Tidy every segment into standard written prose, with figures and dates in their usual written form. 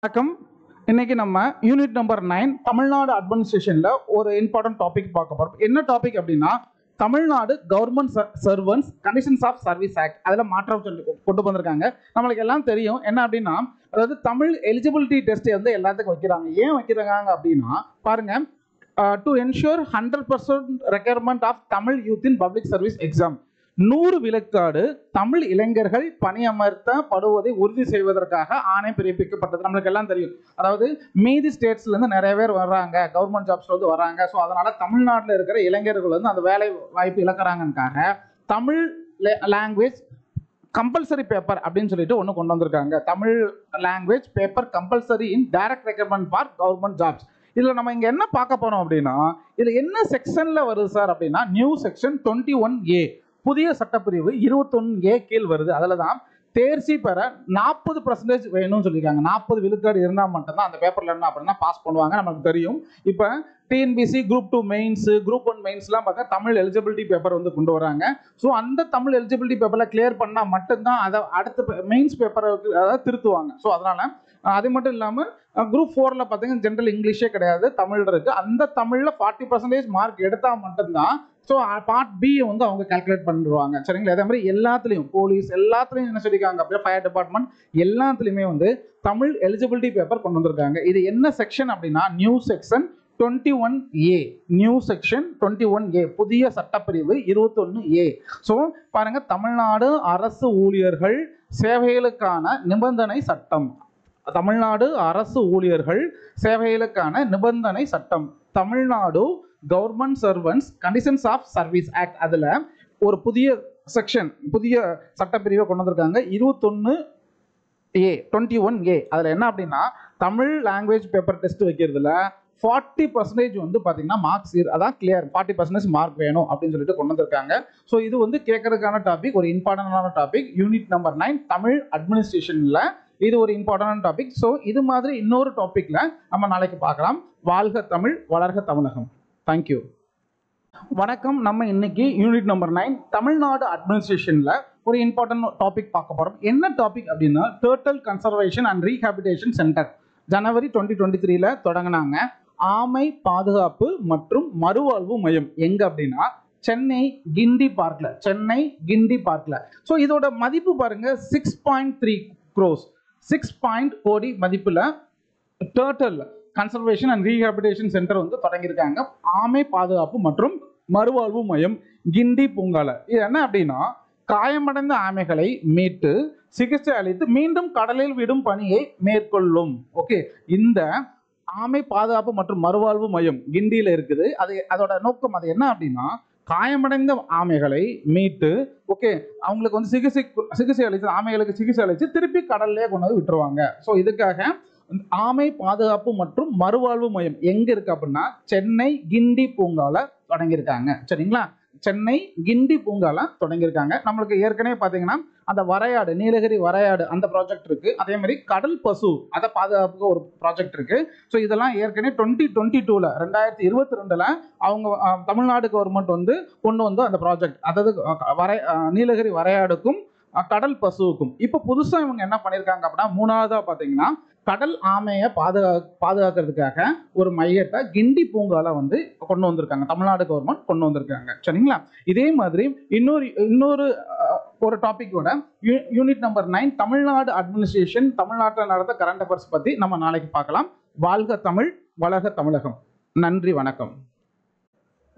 வணக்கம். இன்னைக்கு நம்ம யூனிட் நம்பர் 9 தமிழ்நாடு அட்மினிஸ்ட்ரேஷன்ல ஒரு இம்பார்ட்டன்ட் டாபிக் பார்க்க போறோம். என்ன டாபிக் அப்படின்னா Tamil Nadu government servants conditions of service act. அதில் மாற்றம் கொண்டு வந்திருக்காங்க. நம்மளுக்கு எல்லாம் தெரியும் என்ன அப்படின்னா, அதாவது தமிழ் எலிஜிபிலிட்டி டெஸ்ட் வந்து எல்லாத்துக்கும் வைக்கிறாங்க. ஏன் வைக்கிறாங்க அப்படின்னா பாருங்க, to ensure 100% requirement of Tamil youth in public service exam. 100 விழுக்காடு தமிழ் இளைஞர்கள் பணியமர்த்தப்படுவதை உறுதி செய்வதற்காக ஆணை பிறப்பிக்கப்பட்டது. நம்மளுக்கு எல்லாம் தெரியும். அதாவது மீதி ஸ்டேட்ஸ்ல இருந்து நிறைய பேர் வர்றாங்க, கவர்மெண்ட் ஜாப்ஸ்ல வந்து வர்றாங்க. ஸோ அதனால தமிழ்நாட்டில் இருக்கிற இளைஞர்கள் வந்து அந்த வேலை வாய்ப்பு இழக்கிறாங்கக்காக தமிழ் லாங்குவேஜ் கம்பல்சரி பேப்பர் அப்படின்னு சொல்லிட்டு ஒன்று கொண்டு வந்திருக்காங்க. Tamil language paper compulsory in direct recruitment for government jobs. இதுல நம்ம இங்க என்ன பார்க்க போறோம் அப்படின்னா, இதுல என்ன செக்ஷன்ல வருது சார் அப்படின்னா, நியூ செக்ஷன் 21A, புதிய சட்டப்பிரிவு 21A கீழ் வருது. அதுல தான் தேர்ச்சி பெற 40% வேணும்னு சொல்லியிருக்காங்க. 40 விழுக்காடு இருந்தால் மட்டும்தான் அந்த பேப்பர்ல என்ன அப்படின்னா பாஸ் பண்ணுவாங்க. நமக்கு தெரியும். இப்போ டிஎன்பிசி குரூப் 2 மெயின்ஸ், குரூப் 1 மெயின்ஸ்லாம் பார்த்தா தமிழ் எலிஜிபிலிட்டி பேப்பர் வந்து கொண்டு வராங்க. ஸோ அந்த தமிழ் எலிஜிபிலிட்டி பேப்பரில் கிளியர் பண்ணால் மட்டும்தான் அதை அடுத்த மெயின்ஸ் பேப்பரை அதாவது திருத்துவாங்க. ஸோ அதனால அது மட்டும் இல்லாமல் குரூப் 4ல பார்த்தீங்கன்னா ஜென்ரல் இங்கிலீஷே கிடையாது, தமிழ் இருக்கு. அந்த தமிழில் 40% மார்க் எடுத்தால் மட்டும்தான் ஸோ பார்ட் பி வந்து அவங்க கால்குலேட் பண்ணிடுவாங்க. சரிங்களா? அதே மாதிரி எல்லாத்துலேயும் போலீஸ் எல்லாத்துலேயும் என்ன சொல்லியிருக்காங்க அப்படின்னா, ஃபயர் டிபார்ட்மெண்ட் எல்லாத்துலேயுமே வந்து தமிழ் எலிஜிபிலிட்டி பேப்பர் கொண்டு வந்திருக்காங்க. இது என்ன செக்ஷன் அப்படின்னா, new section 21A, new section 21A, புதிய சட்டப்பிரிவு 21A. ஸோ பாருங்க, தமிழ்நாடு அரசு ஊழியர்கள் சேவைகளுக்கான நிபந்தனை சட்டம், தமிழ்நாடு அரசு ஊழியர்கள் சேவைகளுக்கான நிபந்தனை சட்டம், Tamil Nadu government servants conditions of service act. அதுல ஒரு புதிய செக்ஷன், புதிய சட்டப்பிரிவை கொண்டு வந்திருக்காங்க 21A. அதுல என்ன அப்படின்னா, தமிழ் லாங்குவேஜ் பேப்பர் டெஸ்ட் வைக்கிறதுல 40% வந்து பாத்தீங்கன்னா மார்க்ஸ் அதான் கிளியர், 40% மார்க் வேணும் அப்படின்னு சொல்லிட்டு கொண்டு வந்திருக்காங்க. ஸோ இது வந்து கேட்கறதுக்கான டாபிக், ஒரு இம்பார்ட்டன்டான டாபிக். யூனிட் நம்பர் 9 தமிழ் அட்மினிஸ்ட்ரேஷன்ல இது ஒரு இம்பார்ட்டன்ட் டாபிக். ஸோ இது மாதிரி இன்னொரு டாபிக்ல நம்ம நாளைக்கு பார்க்கலாம். வாழ்க தமிழ், வளர்க தமிழகம். தேங்க்யூ. வணக்கம். நம்ம இன்னைக்கு யூனிட் நம்பர் 9 தமிழ்நாடு அட்மினிஸ்ட்ரேஷன்ல ஒரு இம்பார்ட்டன்ட் டாபிக் பார்க்க போறோம். என்ன டாபிக் அப்படின்னா, turtle conservation and rehabilitation centre ஜனவரி 2023ல தொடங்கினாங்க. ஆமை பாதுகாப்பு மற்றும் மறுவாழ்வு மையம் எங்க அப்படின்னா சென்னை கிண்டி பார்க்ல, சென்னை கிண்டி பார்க்ல. ஸோ இதோட மதிப்பு பாருங்க 6.3 crores, 6 கோடி மதிப்புல turtle conservation and rehabilitation centre வந்து தொடங்கியிருக்காங்க. ஆமை பாதுகாப்பு மற்றும் மறுவாழ்வு மையம் கிண்டி பூங்கால. இது என்ன அப்படின்னா, காயமடைந்த ஆமைகளை மீட்டு சிகிச்சை அளித்து மீண்டும் கடலில் விடும் பணியை மேற்கொள்ளும். ஓகே, இந்த ஆமை பாதுகாப்பு மற்றும் மறுவாழ்வு மையம் கிண்டியில இருக்குது. அதோட நோக்கம் அது என்ன அப்படின்னா, காயமடைந்த ஆமைகளை மீட்டு ஓகே அவங்களுக்கு வந்து சிகிச்சை அளித்து, ஆமைகளுக்கு சிகிச்சை அளித்து திருப்பி கடல்லே கொண்டு வந்து விட்டுருவாங்க. ஸோ இதுக்காக ஆமை பாதுகாப்பு மற்றும் மறுவாழ்வு மையம் எங்க இருக்கு அப்படின்னா சென்னை கிண்டி பூங்கால தொடங்கியிருக்காங்க. சரிங்களா? சென்னை கிண்டி பூங்கால தொடங்கியிருக்காங்க. நம்மளுக்கு ஏற்கனவே பார்த்தீங்கன்னா அந்த வரையாடு, நீலகிரி வரையாடு அந்த ப்ராஜெக்ட் இருக்கு. அதே மாதிரி கடல் பசு அதை பாதுகாப்புக்கு ஒரு ப்ராஜெக்ட் இருக்கு. ஸோ இதெல்லாம் ஏற்கனவே 2022ல 2022ல அவங்க தமிழ்நாடு கவர்மெண்ட் வந்து கொண்டு வந்து அந்த ப்ராஜெக்ட், அதாவது நீலகிரி வரையாடுக்கும் கடல் பசுவுக்கும். இப்போ புதுசாக இவங்க என்ன பண்ணியிருக்காங்க அப்படின்னா, மூணாவதா பார்த்தீங்கன்னா கடல் ஆமையை பாதுகாக்கிறதுக்காக ஒரு மையத்தை கிண்டி பூங்கால வந்து கொண்டு வந்திருக்காங்க. தமிழ்நாடு கவர்மெண்ட் கொண்டு வந்திருக்காங்க. சரிங்களா? இதே மாதிரி இன்னொரு ஒரு டாபிக்கோட யூனிட் நம்பர் 9 தமிழ்நாடு அட்மினிஸ்ட்ரேஷன், தமிழ்நாட்டில் நடந்த கரண்ட் அஃபேர்ஸ் பத்தி நம்ம நாளைக்கு பார்க்கலாம். வாழ்க தமிழ், வளர்க தமிழகம். நன்றி, வணக்கம்.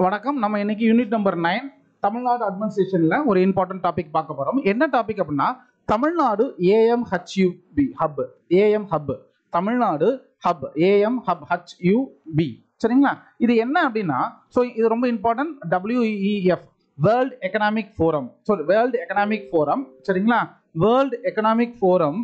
வணக்கம். நம்ம இன்னைக்கு யூனிட் நம்பர் 9 தமிழ்நாடு அட்மினிஸ்ட்ரேஷன்ல ஒரு இம்பார்ட்டன்ட் டாபிக் பார்க்க போறோம். என்ன டாபிக் அப்படின்னா, Tamil Nadu AMHUB hub, AM hub, Tamil Nadu hub, AM hub HUB. சரிங்களா? இது என்ன அப்படின்னா, ஸோ இது ரொம்ப important. WEF world economic forum. So world economic forum. சரிங்களா? வேர்ல்ட் எக்கனாமிக் ஃபோரம்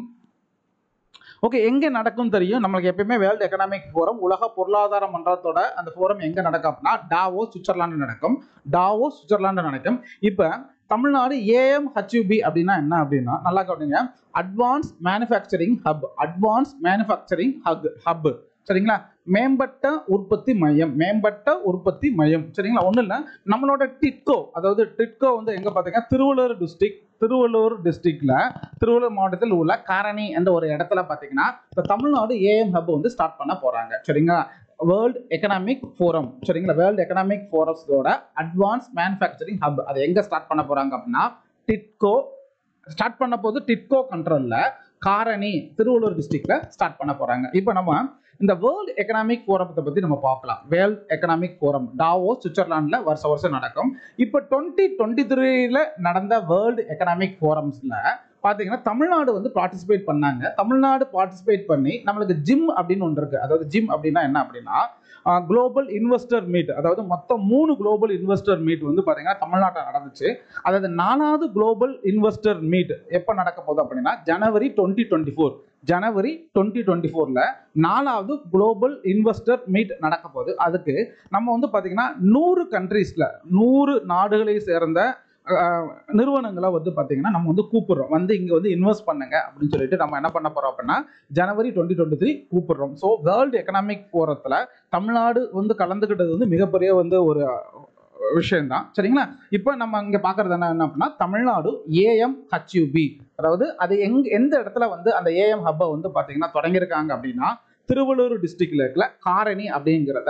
ஓகே எங்க நடக்கும் தெரியும் நம்மளுக்கு. எப்பயுமே வேர்ல்டு எக்கனாமிக் ஃபோரம், உலக பொருளாதார மன்றத்தோட அந்த ஃபோரம் எங்க நடக்கும் அப்படின்னா டாவோஸ் சுவிட்சர்லாந்து நடக்கும். டாவோஸ் சுவிட்சர்லாந்து நடக்கும். இப்போ தமிழ்நாடு AMHUB அப்படின்னா என்ன அப்படின்னா, நல்லா கவனிங்க, advance manufacturing hub, advance manufacturing hub. சரிங்களா. மேம்பட்ட உற்பத்தி மையம் சரிங்களா. ஒன்றும் இல்லை, நம்மளோட டிட்கோ, அதாவது டிட்கோ வந்து எங்கே பார்த்தீங்கன்னா திருவள்ளூர் மாவட்டத்தில் உள்ள காரணி என்ற ஒரு இடத்துல பார்த்தீங்கன்னா இந்த தமிழ்நாடு ஏஎம் ஹப் வந்து ஸ்டார்ட் பண்ண போகிறாங்க சரிங்களா. வேர்ல்டு எக்கனாமிக் ஃபோரம் சரிங்களா. வேர்ல்டு எக்கனாமிக் ஃபோரஸோட அட்வான்ஸ் மேனுஃபேக்சரிங் ஹப் அதை எங்கே ஸ்டார்ட் பண்ண போகிறாங்க அப்படின்னா டிட்கோ ஸ்டார்ட் பண்ண போது டிட்கோ கண்ட்ரோலில் காரணி திருவள்ளூர் டிஸ்ட்ரிக்ட்ல ஸ்டார்ட் பண்ண போகிறாங்க. இப்போ நம்ம இந்த வேர்ல்டு எக்கனாமிக் ஃபோரத்தை பற்றி நம்ம பார்க்கலாம். வேர்ல்டு எக்கனாமிக் ஃபோரம் டாவோஸ் சுவிட்சர்லாண்டில் வருஷம் நடக்கும். இப்போ 2023 நடந்த வேர்ல்டு எக்கனாமிக் ஃபோரம்ஸில் பார்த்தீங்கன்னா தமிழ்நாடு வந்து பார்ட்டிசிபேட் பண்ணாங்க. தமிழ்நாடு பார்ட்டிசிபேட் பண்ணி நம்மளுக்கு ஜிம் அப்படின்னு ஒன்று இருக்குது. அதாவது ஜிம் அப்படின்னா என்ன அப்படின்னா குளோபல் இன்வெஸ்டர் மீட், அதாவது மொத்தம் 3 குளோபல் இன்வெஸ்டர் மீட் வந்து பார்த்தீங்கன்னா தமிழ்நாட்டில் நடந்துச்சு. அதாவது 4வது குளோபல் இன்வெஸ்டர் மீட் எப்போ நடக்க போகுது அப்படின்னா ஜனவரி 2024ல 4வது குளோபல் இன்வெஸ்டர் மீட் நடக்க போகுது. அதுக்கு நம்ம வந்து பார்த்தீங்கன்னா 100 கண்ட்ரீஸில் 100 நாடுகளை சேர்ந்த நிறுவனங்களை வந்து பார்த்தீங்கன்னா நம்ம வந்து கூப்பிடுறோம், வந்து இங்கே வந்து இன்வெஸ்ட் பண்ணுங்க அப்படின்னு சொல்லிட்டு நம்ம என்ன பண்ண போறோம் அப்படின்னா ஜனவரி 2023 கூப்பிடுறோம். ஸோ வேர்ல்டு எக்கனாமிக் ஃபோரத்தில் தமிழ்நாடு வந்து கலந்துக்கிட்டது வந்து மிகப்பெரிய வந்து ஒரு விஷயம்தான் சரிங்களா. இப்போ நம்ம இங்கே பார்க்கறது என்ன அப்படின்னா தமிழ்நாடு AMHUB, அதாவது அது எந்த இடத்துல வந்து அந்த ஏஎம் ஹப்பை வந்து பார்த்தீங்கன்னா தொடங்கியிருக்காங்க அப்படின்னா திருவள்ளூர் டிஸ்ட்ரிக்ட்ல இருக்கிற காரணி அப்படிங்கிற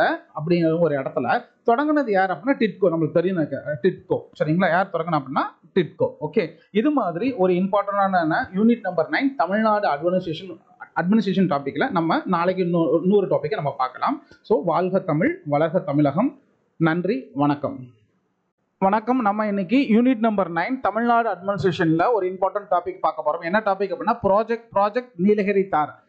ஒரு இடத்துல தொடங்கினது யார் அப்படின்னா டிட்கோ. நம்மளுக்கு தெரியும் டிட்கோ சரிங்களா. யார் தொடங்கினா அப்படின்னா டிட்கோ. ஓகே, இது மாதிரி ஒரு இம்பார்ட்டன்டான யூனிட் நம்பர் 9 தமிழ்நாடு அட்மினிஸ்ட்ரேஷன் டாபிக்ல நம்ம நாளைக்கு இன்னொரு டாபிக்கை நம்ம பார்க்கலாம். ஸோ வாழ்க தமிழ், வளர்க தமிழகம். நன்றி, வணக்கம். நம்ம இன்னைக்கு யூனிட் நம்பர் 9 தமிழ்நாடு அட்மினிஸ்ட்ரேஷன்ல ஒரு இம்பார்ட்டன்ட் டாபிக் பார்க்க போறோம். என்ன டாபிக் அப்படின்னா ப்ராஜெக்ட்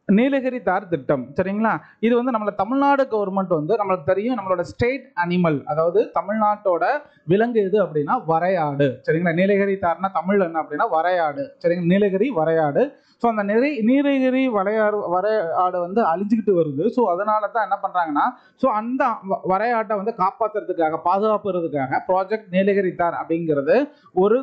நீலகிரி தார் திட்டம் சரிங்களா. இது வந்து நம்மள தமிழ்நாடு கவர்மெண்ட் வந்து நம்மளுக்கு தெரியும் நம்மளோட ஸ்டேட் அனிமல், அதாவது தமிழ்நாட்டோட விலங்கு எது அப்படின்னா வரையாடு சரிங்களா. நீலகிரி தார்னா தமிழ் என்ன அப்படின்னா வரையாடு சரிங்களா. நீலகிரி வரையாடு. ஸோ அந்த நீலகிரி வரையாடு வந்து அழிஞ்சுக்கிட்டு வருது. ஸோ அதனால தான் என்ன பண்ணுறாங்கன்னா ஸோ அந்த வரையாட்டை வந்து காப்பாற்றுறதுக்காக பாதுகாப்புறதுக்காக ப்ராஜெக்ட் நீலகிரி தார் அப்படிங்கிறது ஒரு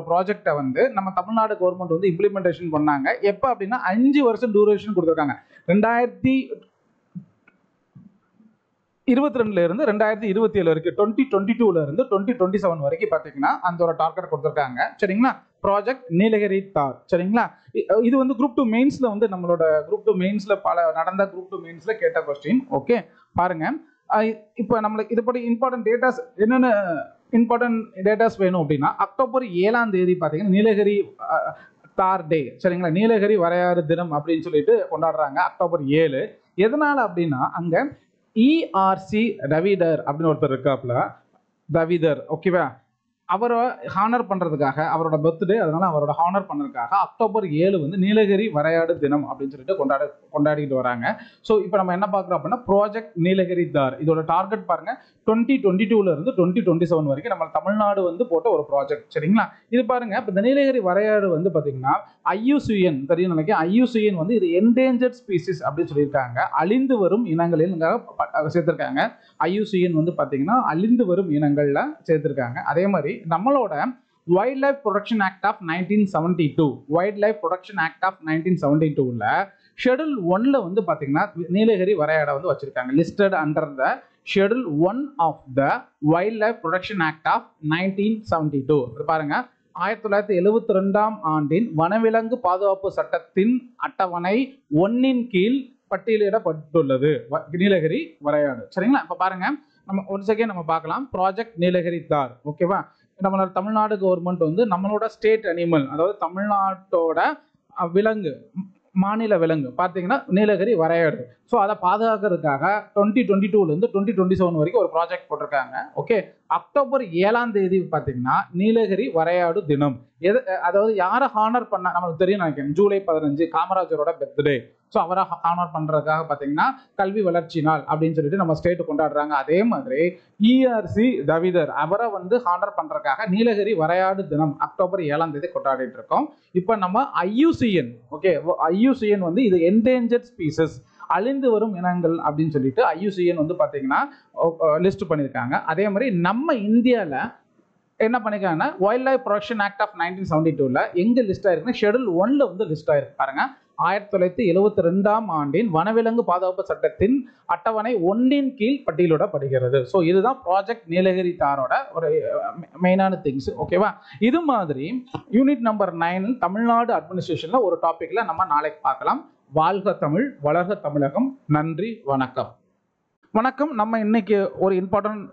ப்ராஜெக்டை வந்து நம்ம தமிழ்நாடு கவர்மெண்ட் வந்து இம்ப்ளிமெண்டேஷன் பண்ணாங்க. எப்போ அப்படின்னா 5 வருஷம் டியூரேஷன் கொடுத்துருக்காங்க. 2022 இருந்து 2027 வரைக்கும் 2022 இருந்து 2027 வரைக்கும் பார்த்தீங்கன்னா அந்த ஒரு டார்கெட் கொடுத்துருக்காங்க சரிங்களா. ப்ராஜெக்ட் நீலகிரி தார் சரிங்களா. இது வந்து குரூப் 2 மெயின்ஸ்ல வந்து நம்மளோட குரூப் 2 மெயின்ஸ்ல நடந்த குரூப் 2 மெயின்ஸ்ல கேட்ட கொஸ்டின். ஓகே பாருங்க, இப்போ நம்மளுக்கு இதுபடி என்னென்ன இம்பார்ட்டன்ட் டேட்டாஸ் வேணும் அப்படின்னா அக்டோபர் 7ஆம் தேதி பார்த்தீங்கன்னா நீலகிரி தார் டே சரிங்களா. நீலகிரி வரையாறு தினம் அப்படின்னு சொல்லிட்டு கொண்டாடுறாங்க அக்டோபர் 7. எதனால அப்படின்னா அங்க ERC ரவிதர் அப்படின்னு ஒருத்தர் இருக்காப்ல, ரவிதர் ஓகேவா. அவரை ஹானர் பண்றதுக்காக அவரோட பர்த்டே, அதனால அவரோட ஹானர் பண்றதுக்காக அக்டோபர் 7 வந்து நீலகிரி வரையாடு தினம் அப்படின்னு சொல்லிட்டு கொண்டாடிட்டு வராங்க. ஸோ இப்போ நம்ம என்ன பார்க்குறோம் அப்படின்னா ப்ராஜெக்ட் நீலகிரி தார் இதோட டார்கெட் பாருங்க 2022 இருந்து 2027 வரைக்கும் நம்ம தமிழ்நாடு வந்து போட்ட ஒரு ப்ராஜெக்ட் சரிங்களா. இது பாருங்க இப்போ இந்த நீலகிரி வரையாடு வந்து பார்த்தீங்கன்னா IUCN தெரியும் நினைக்கிறேன். IUCN வந்து இது என்டேஞ்சர்ட் ஸ்பீசிஸ் அப்படின்னு சொல்லியிருக்காங்க, அழிந்து வரும் இனங்களில் சேர்த்திருக்காங்க. IUCN வந்து பார்த்தீங்கன்னா அழிந்து வரும் இனங்கள்ல சேர்த்திருக்காங்க. அதே மாதிரி நம்மளோட wildlife protection act of 1972ல ஷெட்யூல் 1ல வந்து பாத்தீங்கன்னா நீலகிரி வரையாடை வந்து வச்சிருக்காங்க. Listed under the schedule 1 of the wildlife protection act of 1972. பாருங்க 1972ஆம் ஆண்டின் வனவிலங்கு பாதுகாப்பு சட்டத்தின் அட்டவணை 1 கீழ் பட்டியலிடப்பட்டுள்ளது நீலகிரி வரையாடு சரிங்களா. இப்ப பாருங்க நம்ம ஒரு செகண்ட் நம்ம பார்க்கலாம் ப்ராஜெக்ட் நீலகிரி தார் ஓகேவா. நம்மளோட தமிழ்நாடு கவர்மெண்ட் வந்து நம்மளோட ஸ்டேட் அனிமல், அதாவது தமிழ்நாட்டோட விலங்கு மாநில விலங்கு பார்த்தீங்கன்னா நீலகிரி வரையாடு. ஸோ அதை பாதுகாக்கிறதுக்காக 2022 இருந்து 2027 வரைக்கும் ஒரு ப்ராஜெக்ட் போட்டிருக்காங்க. ஓகே, அக்டோபர் 7ஆம் தேதி பார்த்தீங்கன்னா நீலகிரி வரையாடு தினம். அதாவது யாரை ஹானர் பண்ண நம்மளுக்கு தெரியும் நினைக்கிறேன். ஜூலை 15 காமராஜரோட பர்த்டே. ஸோ அவரை ஹானர் பண்றதுக்காக பார்த்தீங்கன்னா கல்வி வளர்ச்சி நாள் அப்படின்னு சொல்லிட்டு நம்ம ஸ்டேட் கொண்டாடுறாங்க. அதே மாதிரி ERC ரவிதர் அவரை வந்து ஹானர் பண்றதுக்காக நீலகிரி வரையாடு தினம் அக்டோபர் 7ஆம் தேதி கொண்டாடிட்டு இருக்கோம். இப்போ நம்ம IUCN ஓகே, IUCN வந்து இது என்டேஞ்சர்ட் ஸ்பீசஸ் அழிந்து வரும் இனங்கள் அப்படின்னு சொல்லிட்டு IUCN வந்து பார்த்தீங்கன்னா லிஸ்ட் பண்ணியிருக்காங்க. அதே மாதிரி நம்ம இந்தியாவில் என்ன பண்ணிருக்காங்கன்னா wildlife protection act of 1972ல எங்க லிஸ்ட் ஆயிருக்குன்னா ஷெட்யூல் 1ல வந்து லிஸ்ட் ஆயிருக்கு பாருங்க. 1972ஆம் ஆண்டின் வனவிலங்கு பாதுகாப்பு சட்டத்தின் அட்டவணை 1 கீழ் பட்டியலிடப்படுகிறது. ஸோ இதுதான் ப்ராஜெக்ட் நீலகிரி தாரோட ஒரு மெயினான திங்ஸ். ஓகேவா? இது மாதிரி யூனிட் நம்பர் 9 தமிழ்நாடு அட்மினிஸ்ட்ரேஷன்ல ஒரு டாபிக்ல நம்ம நாளைக்கு பார்க்கலாம். வாழ்க தமிழ், வளர்க தமிழகம். நன்றி, வணக்கம். வணக்கம். நம்ம இன்னைக்கு ஒரு இம்பார்ட்டன்ட்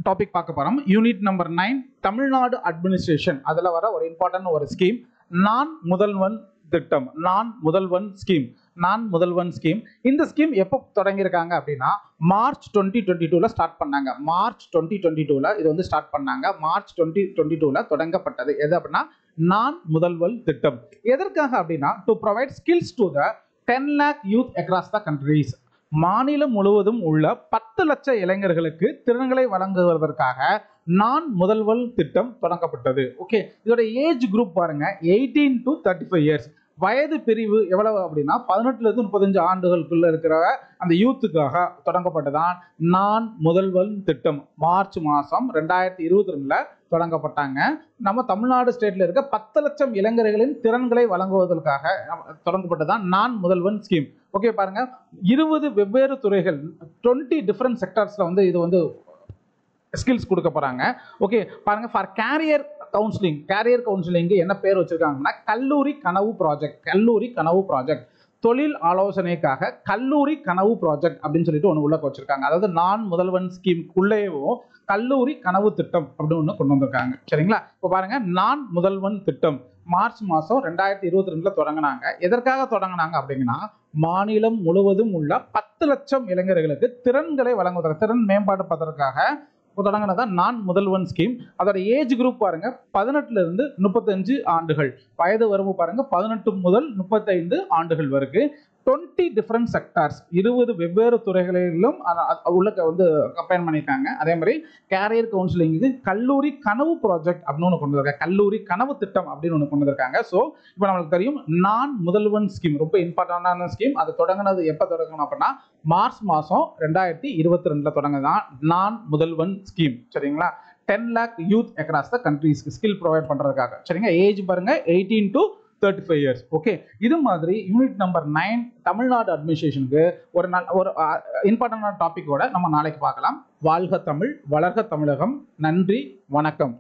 டாபிக் பார்க்க போறோம். Unit number 9 Tamil Nadu administration. அதுல வர ஒரு இம்பார்ட்டன்ட் ஒரு ஸ்கீம், நான் முதல்வன் திட்டம். நான் முதல்வன் ஸ்கீம். இந்த ஸ்கீம் எப்போ தொடங்கியிருக்காங்க அப்படின்னா மார்ச் 2022ல ஸ்டார்ட் பண்ணாங்க. மார்ச் 2022ல இது வந்து ஸ்டார்ட் பண்ணாங்க. மார்ச் 2022ல தொடங்கப்பட்டது. எது அப்படின்னா நான் முதல்வன் திட்டம். எதற்காக அப்படின்னா to provide skills to the 10 lakh youth across the countries. மாநிலம் முழுவதும் உள்ள 10 லட்சம் இளைஞர்களுக்கு திறன்களை வழங்குவதற்காக நான் முதல்வன் திட்டம் தொடங்கப்பட்டது. ஓகே, இதோட ஏஜ் குரூப் பாருங்க, 18 to 35 years. வயது பிரிவு எவ்வளவு அப்படின்னா 18 இருந்து 35 ஆண்டுகளுக்குள்ள இருக்கிற அந்த யூத்துக்காக தொடங்கப்பட்டதான் நான் முதல்வன் திட்டம். மார்ச் மாசம் 2022ல தொடங்கப்பட்டாங்க. நம்ம தமிழ்நாடு ஸ்டேட்ல இருக்க 10 லட்சம் இளைஞர்களின் திறன்களை வழங்குவதற்காக தொடங்கப்பட்டதான் நான் முதல்வன் ஸ்கீம். ஓகே, பாருங்க, 20 வெவ்வேறு துறைகள், 20 டிஃபரெண்ட் செக்டர்ஸ்ல வந்து இது வந்து ஸ்கில்ஸ் கொடுக்க போறாங்க. ஓகே, பாருங்க, ஃபார் கேரியர் கவுன்சிலிங் என்ன பேர் வச்சிருக்காங்கன்னா கல்லூரி கனவு ப்ராஜெக்ட். தொழில் ஆலோசனைக்காக கல்லூரி கனவு ப்ராஜெக்ட் அப்படின்னு சொல்லிட்டு ஒன்று உள்ள வச்சிருக்காங்க. அதாவது நான் முதல்வன் ஸ்கீம்குள்ளேயோ கல்லூரி கனவு திட்டம் அப்படின்னு ஒன்று கொண்டு வந்திருக்காங்க. சரிங்களா? இப்போ பாருங்க, நான் முதல்வன் திட்டம் மார்ச் மாதம் 2022ல தொடங்கினாங்க. எதற்காக தொடங்கினாங்க அப்படின்னா மாநிலம் முழுவதும் உள்ள 10 லட்சம் இளைஞர்களுக்கு திறன்களை வழங்குவதற்கு, திறன் மேம்பாடுப்பதற்காக தொடங்கினதான் நான் முதல்வன் ஸ்கீம். அதோட ஏஜ் குரூப் பாருங்க 18 இருந்து 35 ஆண்டுகள். வயது வரம்பு பாருங்க 18 முதல் 35 ஆண்டுகள் வரைக்கும். 20 டிஃபரெண்ட் செக்டார்ஸ், 20 வெவ்வேறு துறைகளிலும் உள்ள வந்து கம்பைன் பண்ணியிருக்காங்க. அதே மாதிரி கேரியர் கவுன்சிலிங்கு கல்லூரி கனவு ப்ராஜெக்ட் அப்படின்னு ஒன்று கொண்டு வந்திருக்காங்க. கல்லூரி கனவு திட்டம் அப்படின்னு ஒன்று கொண்டு வந்திருக்காங்க. ஸோ இப்போ நம்மளுக்கு தெரியும் நான் முதல்வன் ஸ்கீம் ரொம்ப இம்பார்ட்டன்டான ஸ்கீம். அது தொடங்கினது எப்போ தொடங்கணும் அப்படின்னா மார்ச் மாதம் 2022ல தொடங்குதான் நான் முதல்வன் ஸ்கீம். சரிங்களா? 10 lakh youth across the countries skill provide பண்றதுக்காக. சரிங்க? ஏஜ் பாருங்க 18 to 35 years. ஓகே, இது மாதிரி யூனிட் நம்பர் 9 தமிழ்நாடு அட்மினிஸ்ட்ரேஷனுக்கு ஒரு இம்பார்ட்டன்டான டாபிக்கோட நம்ம நாளைக்கு பார்க்கலாம். வாழ்க தமிழ், வளர்க தமிழகம். நன்றி, வணக்கம்.